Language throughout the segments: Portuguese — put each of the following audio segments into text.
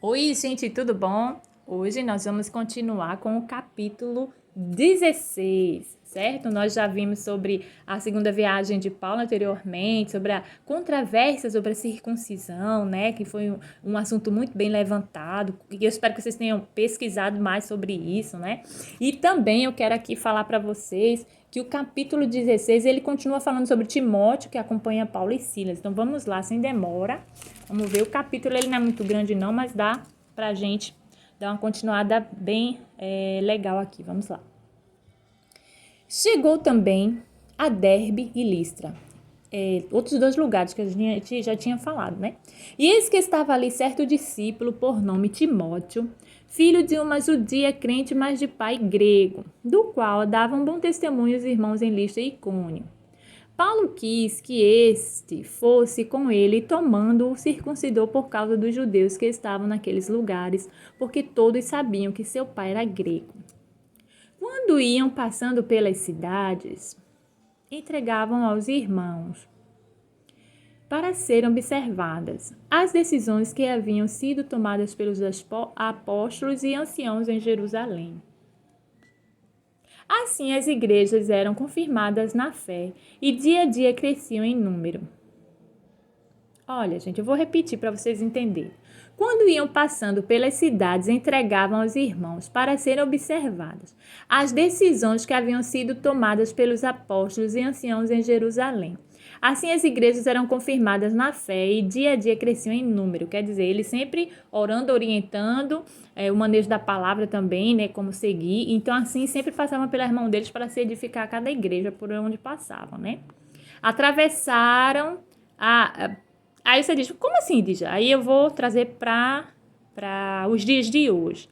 Oi, gente, tudo bom? Hoje nós vamos continuar com o capítulo 16, certo? Nós já vimos sobre a segunda viagem de Paulo anteriormente, sobre a controvérsia sobre a circuncisão, né? Que foi um assunto muito bem levantado, e eu espero que vocês tenham pesquisado mais sobre isso, né? E também eu quero aqui falar para vocês que o capítulo 16, ele continua falando sobre Timóteo, que acompanha Paulo e Silas. Então vamos lá, sem demora. Vamos ver, o capítulo ele não é muito grande não, mas dá pra gente dar uma continuada bem legal aqui. Vamos lá. Chegou também a Derbe e Listra, outros dois lugares que a gente já tinha falado, né? E eis que estava ali certo discípulo por nome Timóteo, filho de uma judia crente, mas de pai grego, do qual davam bom testemunho os irmãos em Listra e Icônio. Paulo quis que este fosse com ele, tomando o circuncidou por causa dos judeus que estavam naqueles lugares, porque todos sabiam que seu pai era grego. Quando iam passando pelas cidades, entregavam aos irmãos para serem observadas as decisões que haviam sido tomadas pelos apóstolos e anciãos em Jerusalém. Assim, as igrejas eram confirmadas na fé e dia a dia cresciam em número. Olha, gente, eu vou repetir para vocês entenderem. Quando iam passando pelas cidades, entregavam aos irmãos para serem observadas as decisões que haviam sido tomadas pelos apóstolos e anciãos em Jerusalém. Assim, as igrejas eram confirmadas na fé e dia a dia cresciam em número. Quer dizer, eles sempre orando, orientando, o manejo da palavra também, né, como seguir. Então, assim, sempre passavam pela mão deles para se edificar cada igreja por onde passavam, né? Atravessaram a... Aí você diz, como assim, Dija? Aí eu vou trazer para os dias de hoje.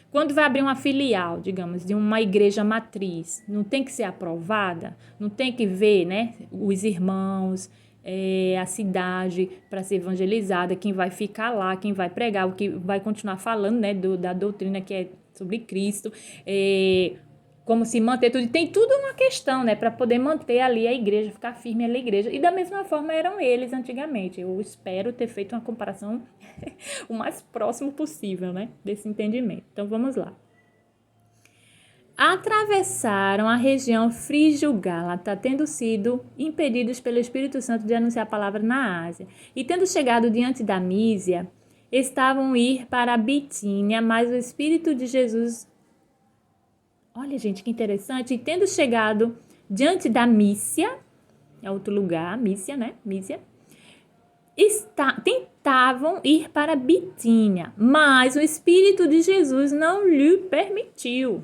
Quando vai abrir uma filial, digamos, de uma igreja matriz, não tem que ser aprovada? Não tem que ver, né, os irmãos, a cidade para ser evangelizada, quem vai ficar lá, quem vai pregar, o que vai continuar falando, né, da doutrina que é sobre Cristo, como se manter tudo. Tem tudo uma questão, né, para poder manter ali a igreja, ficar firme ali a igreja. E da mesma forma eram eles antigamente. Eu espero ter feito uma comparação o mais próximo possível, né, desse entendimento. Então vamos lá. Atravessaram a região frígio-gálata, tendo sido impedidos pelo Espírito Santo de anunciar a palavra na Ásia. E tendo chegado diante da Mísia, estavam ir para a Bitínia, mas o Espírito de Jesus... Olha, gente, que interessante. E tendo chegado diante da Mísia, é outro lugar, Mísia, né? Mísia. Tentavam ir para Bitínia, mas o Espírito de Jesus não lhe permitiu,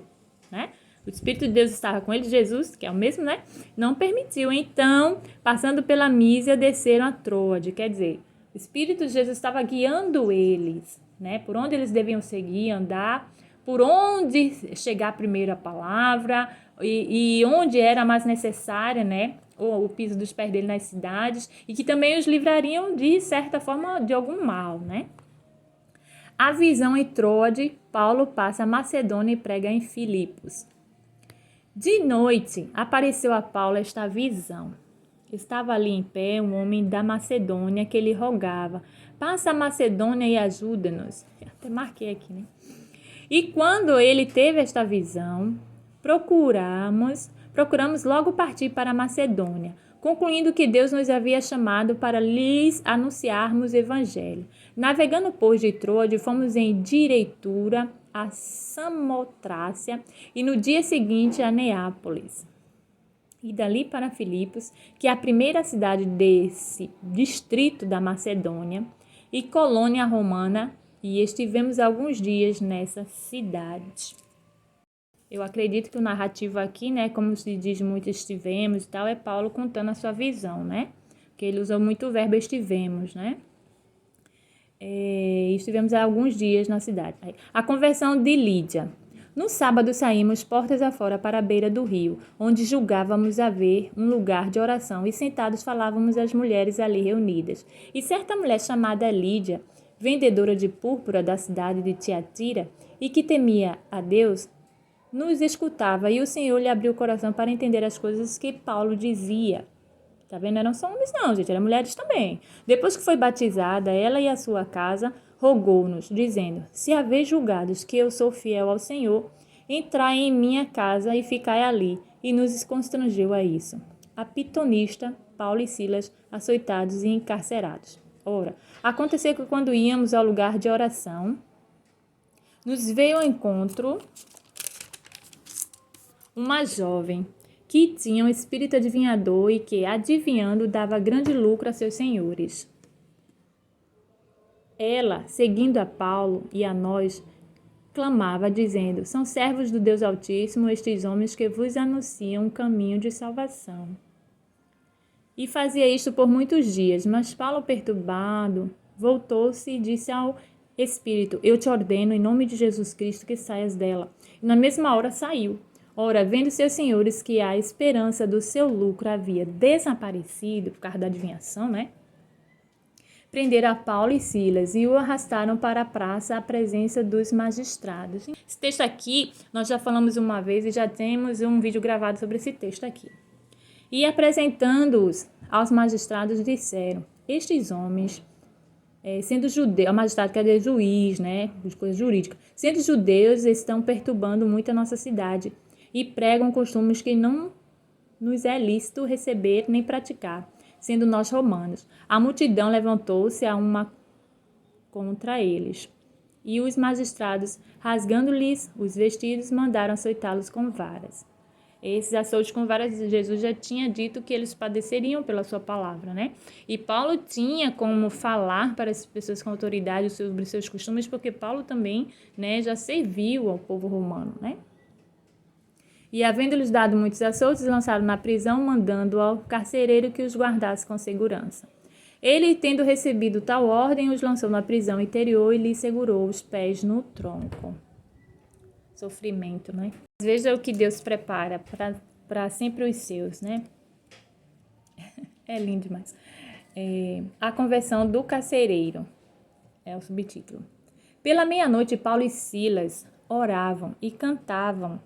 né? O Espírito de Deus estava com ele, Jesus, que é o mesmo, né? Não permitiu. Então, passando pela Mísia, desceram a Troade. Quer dizer, o Espírito de Jesus estava guiando eles, né? Por onde eles deviam seguir, andar, por onde chegar primeiro a palavra e onde era mais necessária, né? O piso dos pés dele nas cidades, e que também os livrariam, de certa forma, de algum mal, né? A visão em Troade, Paulo passa a Macedônia e prega em Filipos. De noite, apareceu a Paulo esta visão. Estava ali em pé um homem da Macedônia que lhe rogava: passa a Macedônia e ajuda-nos. Até marquei aqui, né? E quando ele teve esta visão, procuramos logo partir para a Macedônia, concluindo que Deus nos havia chamado para lhes anunciarmos o evangelho. Navegando, pois, de Troade, fomos em direitura a Samotrácia e no dia seguinte a Neápolis. E dali para Filipos, que é a primeira cidade desse distrito da Macedônia, e colônia romana, e estivemos alguns dias nessa cidade. Eu acredito que o narrativo aqui, né, como se diz muito estivemos e tal, é Paulo contando a sua visão, né? Porque ele usou muito o verbo estivemos, né? Estivemos há alguns dias na cidade. A conversão de Lídia. No sábado saímos portas afora para a beira do rio, onde julgávamos haver um lugar de oração, e sentados falávamos às mulheres ali reunidas. E certa mulher chamada Lídia, vendedora de púrpura da cidade de Tiatira, e que temia a Deus, nos escutava, e o Senhor lhe abriu o coração para entender as coisas que Paulo dizia. Tá vendo? Eram só homens não, gente, eram mulheres também. Depois que foi batizada, ela e a sua casa rogou-nos, dizendo: Se haveis julgados que eu sou fiel ao Senhor, entrai em minha casa e ficai ali. E nos constrangeu a isso. A pitonista, Paulo e Silas, açoitados e encarcerados. Ora, aconteceu que quando íamos ao lugar de oração, nos veio ao encontro uma jovem que tinha um espírito adivinhador e que, adivinhando, dava grande lucro a seus senhores. Ela, seguindo a Paulo e a nós, clamava, dizendo: São servos do Deus Altíssimo estes homens que vos anunciam um caminho de salvação. E fazia isto por muitos dias, mas Paulo, perturbado, voltou-se e disse ao Espírito: Eu te ordeno, em nome de Jesus Cristo, que saias dela. E na mesma hora saiu. Ora, vendo seus senhores que a esperança do seu lucro havia desaparecido, por causa da adivinhação, né? Prenderam a Paulo e Silas e o arrastaram para a praça à presença dos magistrados. Esse texto aqui, nós já falamos uma vez e já temos um vídeo gravado sobre esse texto aqui. E apresentando-os aos magistrados, disseram: Estes homens, sendo judeus, o magistrado quer dizer juiz, né, de coisas jurídicas, sendo judeus, estão perturbando muito a nossa cidade e pregam costumes que não nos é lícito receber nem praticar, sendo nós romanos. A multidão levantou-se a uma contra eles. E os magistrados, rasgando-lhes os vestidos, mandaram açoitá-los com varas. Esses açoites com varas, Jesus já tinha dito que eles padeceriam pela sua palavra, né? E Paulo tinha como falar para as pessoas com autoridade sobre seus costumes, porque Paulo também, né, já serviu ao povo romano, né? E, havendo-lhes dado muitos açoites, lançaram na prisão, mandando ao carcereiro que os guardasse com segurança. Ele, tendo recebido tal ordem, os lançou na prisão interior e lhe segurou os pés no tronco. Sofrimento, né? Veja o que Deus prepara para sempre os seus, né? É lindo demais. A conversão do carcereiro é o subtítulo. Pela meia-noite, Paulo e Silas oravam e cantavam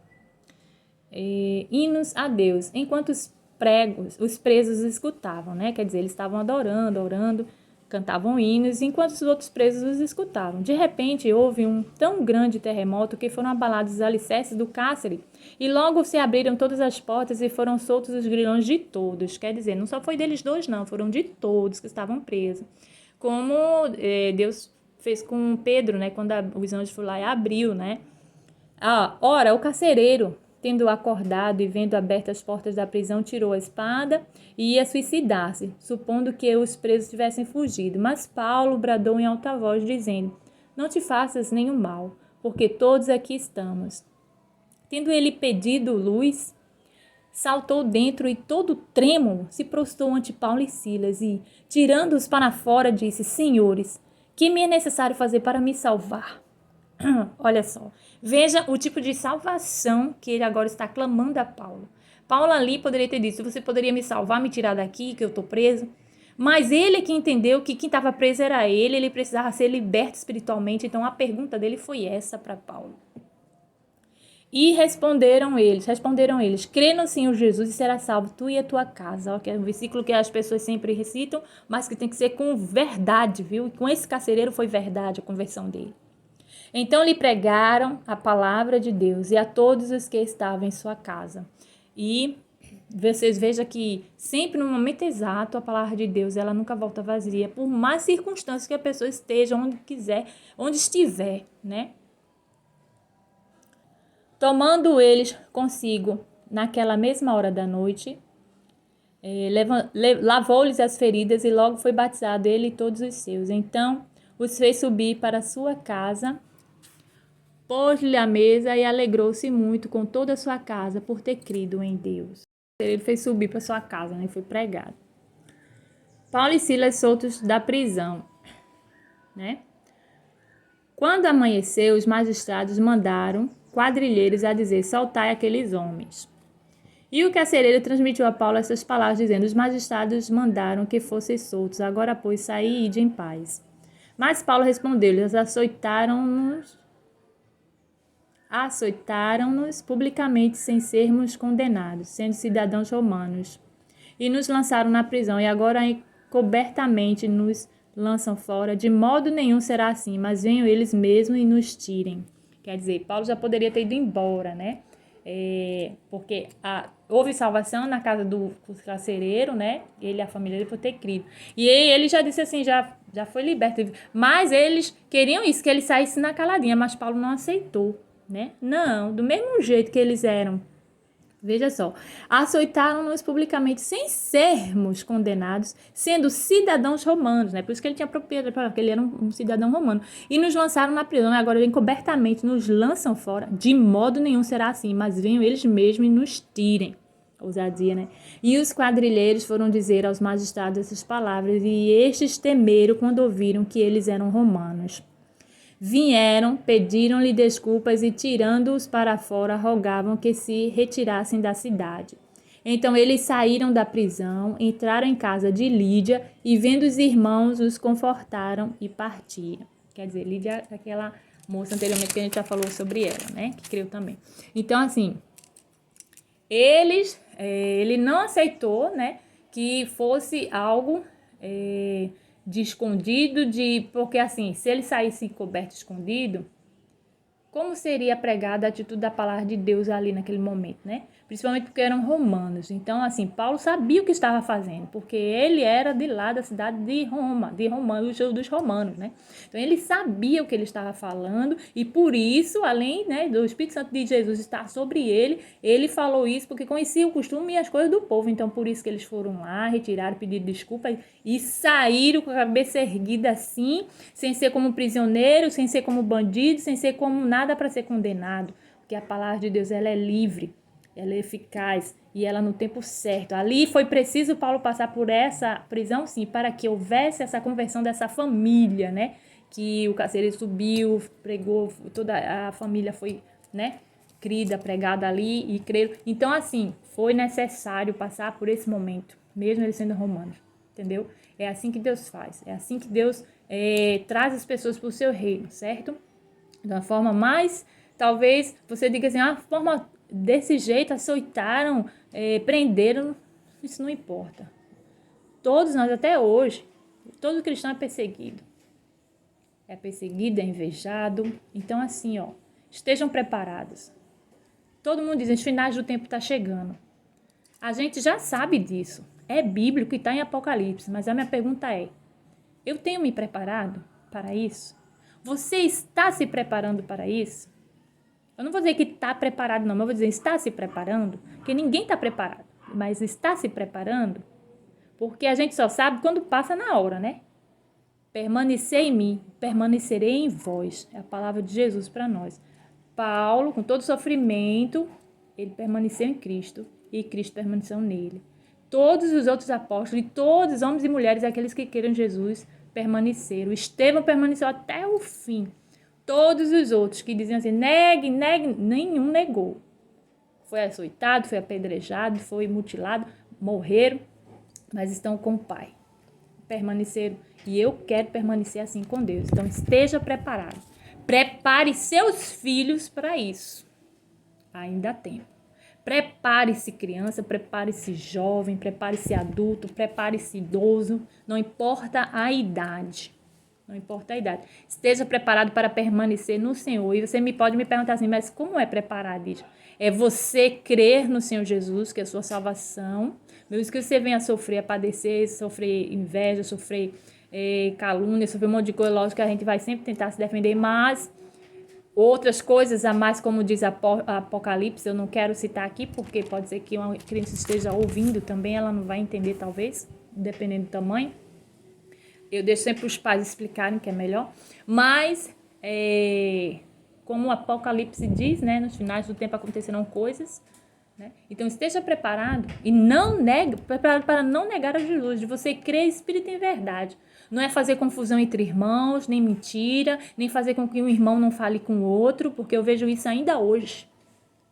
hinos a Deus, enquanto os presos escutavam, né? Quer dizer, eles estavam orando, cantavam hinos, enquanto os outros presos os escutavam. De repente, houve um tão grande terremoto que foram abalados os alicerces do cárcere e logo se abriram todas as portas e foram soltos os grilhões de todos. Quer dizer, não só foi deles dois, não, foram de todos que estavam presos. Como Deus fez com Pedro, né? Quando os anjos foram lá e abriu, né? Ora, o carcereiro, tendo acordado e vendo abertas as portas da prisão, tirou a espada e ia suicidar-se, supondo que os presos tivessem fugido. Mas Paulo bradou em alta voz, dizendo: Não te faças nenhum mal, porque todos aqui estamos. Tendo ele pedido luz, saltou dentro e, todo trêmulo, se prostrou ante Paulo e Silas e, tirando-os para fora, disse: Senhores, que me é necessário fazer para me salvar? Olha só, veja o tipo de salvação que ele agora está clamando a Paulo. Paulo ali poderia ter dito: você poderia me salvar, me tirar daqui, que eu estou preso. Mas ele que entendeu que quem estava preso era ele precisava ser liberto espiritualmente. Então a pergunta dele foi essa para Paulo. E responderam eles: crê no Senhor Jesus e será salvo tu e a tua casa. Que é um versículo que as pessoas sempre recitam, mas que tem que ser com verdade, viu? E com esse carcereiro foi verdade a conversão dele. Então lhe pregaram a palavra de Deus e a todos os que estavam em sua casa. E vocês vejam que sempre no momento exato a palavra de Deus ela nunca volta vazia, por mais circunstâncias que a pessoa esteja, onde quiser, onde estiver, né? Tomando eles consigo naquela mesma hora da noite, lavou-lhes as feridas e logo foi batizado ele e todos os seus. Então os fez subir para a sua casa, pôs-lhe a mesa e alegrou-se muito com toda a sua casa por ter crido em Deus. Ele fez subir para sua casa, né? Foi pregado. Paulo e Silas soltos da prisão, né? Quando amanheceu, os magistrados mandaram quadrilheiros a dizer: soltai aqueles homens. E o carcereiro transmitiu a Paulo essas palavras, dizendo: os magistrados mandaram que fossem soltos, agora, pois, saí e ide em paz. Mas Paulo respondeu-lhes: açoitaram-nos publicamente sem sermos condenados, sendo cidadãos romanos, e nos lançaram na prisão, e agora cobertamente nos lançam fora, de modo nenhum será assim, mas venham eles mesmos e nos tirem. Quer dizer, Paulo já poderia ter ido embora, né? Porque houve salvação na casa do carcereiro, né? Ele e a família dele por ter crido. E ele já disse assim, já foi liberto. Mas eles queriam isso, que ele saísse na caladinha, mas Paulo não aceitou, né? Não, do mesmo jeito que eles eram. Veja só, açoitaram-nos publicamente sem sermos condenados, sendo cidadãos romanos, né? Por isso que ele tinha propriedade, porque ele era um cidadão romano. E nos lançaram na prisão, e agora encobertamente nos lançam fora. De modo nenhum será assim, mas venham eles mesmos e nos tirem. Ousadia, né? E os quadrilheiros foram dizer aos magistrados essas palavras, e estes temeram quando ouviram que eles eram romanos. Vieram, pediram-lhe desculpas e, tirando-os para fora, rogavam que se retirassem da cidade. Então eles saíram da prisão, entraram em casa de Lídia e, vendo os irmãos, os confortaram e partiram. Quer dizer, Lídia, aquela moça anteriormente que a gente já falou sobre ela, né? Que creu também. Então, assim, ele não aceitou, né? Que fosse algo de escondido, porque assim, se ele saísse coberto escondido, como seria pregada a atitude da palavra de Deus ali naquele momento, né? Principalmente porque eram romanos. Então, assim, Paulo sabia o que estava fazendo, porque ele era de lá da cidade de Roma, dos romanos, né? Então, ele sabia o que ele estava falando e por isso, além, né, do Espírito Santo de Jesus estar sobre ele falou isso porque conhecia o costume e as coisas do povo. Então, por isso que eles foram lá, retiraram, pediram desculpa e saíram com a cabeça erguida assim, sem ser como prisioneiro, sem ser como bandido, sem ser como nada para ser condenado, porque a palavra de Deus ela é livre, ela é eficaz e ela no tempo certo. Ali foi preciso Paulo passar por essa prisão, sim, para que houvesse essa conversão dessa família, né? Que o carcereiro subiu, pregou, toda a família foi, né? Crida, pregada ali e creram. Então, assim, foi necessário passar por esse momento, mesmo eles sendo romanos, entendeu? É assim que Deus faz, é assim que Deus traz as pessoas para o seu reino, certo? De uma forma mais, talvez você diga assim, forma desse jeito, açoitaram, prenderam, isso não importa. Todos nós, até hoje, todo cristão é perseguido. É perseguido, é invejado. Então, assim, estejam preparados. Todo mundo diz, os finais do tempo está chegando. A gente já sabe disso. É bíblico e está em Apocalipse. Mas a minha pergunta é, eu tenho me preparado para isso? Você está se preparando para isso? Eu não vou dizer que está preparado, não, mas eu vou dizer está se preparando, porque ninguém está preparado, mas está se preparando, porque a gente só sabe quando passa na hora, né? Permanecer em mim, permanecerei em vós, é a palavra de Jesus para nós. Paulo, com todo sofrimento, ele permaneceu em Cristo e Cristo permaneceu nele. Todos os outros apóstolos, e todos os homens e mulheres, aqueles que queiram Jesus, permaneceram. Estevão permaneceu até o fim. Todos os outros que diziam assim, negue, nenhum negou. Foi açoitado, foi apedrejado, foi mutilado, morreram, mas estão com o Pai. Permaneceram. E eu quero permanecer assim com Deus. Então esteja preparado. Prepare seus filhos para isso. Ainda há tempo. Prepare-se criança, prepare-se jovem, prepare-se adulto, prepare-se idoso. Não importa a idade. Não importa a idade. Esteja preparado para permanecer no Senhor. E você pode me perguntar assim, mas como é preparar isso? É você crer no Senhor Jesus, que é a sua salvação. Mesmo que você venha sofrer, a padecer, sofrer inveja, sofrer calúnia, sofrer um monte de coisa. Lógico que a gente vai sempre tentar se defender, mas outras coisas a mais, como diz Apocalipse, eu não quero citar aqui, porque pode ser que uma criança esteja ouvindo também, ela não vai entender talvez, dependendo do tamanho. Eu deixo sempre os pais explicarem que é melhor. Mas, como o Apocalipse diz, né, nos finais do tempo acontecerão coisas. Né? Então, esteja preparado e preparado para não negar a Jesus, de você crer em espírito e em verdade. Não é fazer confusão entre irmãos, nem mentira, nem fazer com que um irmão não fale com o outro, porque eu vejo isso ainda hoje.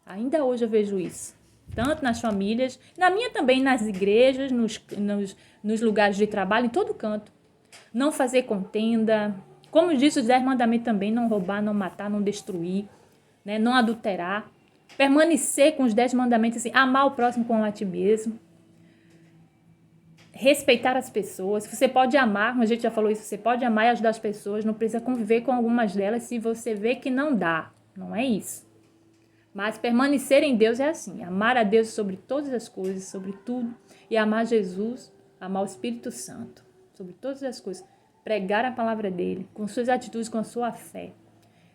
Ainda hoje eu vejo isso. Tanto nas famílias, na minha também, nas igrejas, nos lugares de trabalho, em todo canto. Não fazer contenda, como diz os 10 mandamentos também, não roubar, não matar, não destruir, né? Não adulterar, permanecer com os 10 mandamentos, assim, amar o próximo como a ti mesmo, respeitar as pessoas. Você pode amar, como a gente já falou isso, você pode amar e ajudar as pessoas, não precisa conviver com algumas delas se você vê que não dá. Não é isso. Mas permanecer em Deus é assim, amar a Deus sobre todas as coisas, sobre tudo, e amar Jesus, amar o Espírito Santo, sobre todas as coisas. Pregar a palavra dele, com suas atitudes, com a sua fé.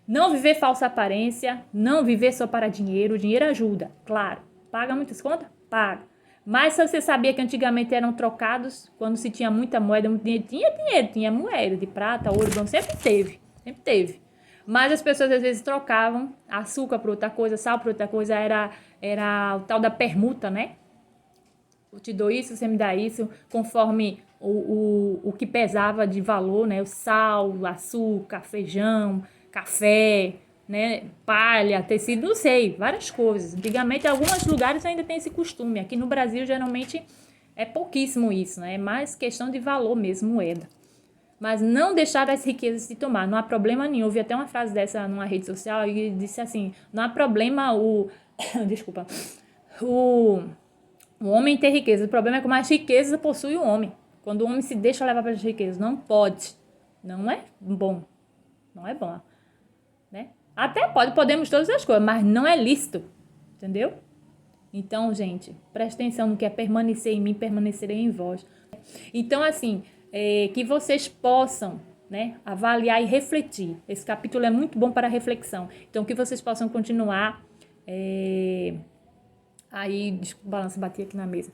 Não viver falsa aparência, não viver só para dinheiro. O dinheiro ajuda, claro. Paga muitas contas? Paga. Mas se você sabia que antigamente eram trocados, quando se tinha muita moeda, muito dinheiro, tinha moeda de prata, ouro, então sempre teve. Mas as pessoas às vezes trocavam açúcar por outra coisa, sal por outra coisa, era o tal da permuta, né? Eu te dou isso, você me dá isso, conforme o que pesava de valor, né? O sal, o açúcar, feijão, café, né? Palha, tecido, não sei, várias coisas. Antigamente, em alguns lugares ainda tem esse costume. Aqui no Brasil, geralmente, é pouquíssimo isso, né? É mais questão de valor mesmo, moeda. Mas não deixar as riquezas se tomar, não há problema nenhum. Eu vi até uma frase dessa numa rede social e disse assim, não há problema desculpa, o homem ter riqueza, o problema é que mais riqueza possui o homem. Quando o homem se deixa levar pelas riquezas, não pode, não é bom, né? Até podemos todas as coisas, mas não é lícito, entendeu? Então, gente, preste atenção no que é permanecer em mim, permanecerei em vós. Então, assim, que vocês possam, né, avaliar e refletir. Esse capítulo é muito bom para reflexão. Então, que vocês possam continuar. Aí, desculpa, o balanço, bati aqui na mesa.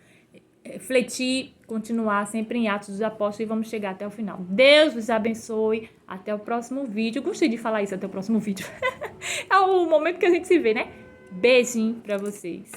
Refletir, continuar sempre em Atos dos Apóstolos e vamos chegar até o final. Deus vos abençoe. Até o próximo vídeo. Eu gostei de falar isso, até o próximo vídeo. É o momento que a gente se vê, né? Beijinho pra vocês.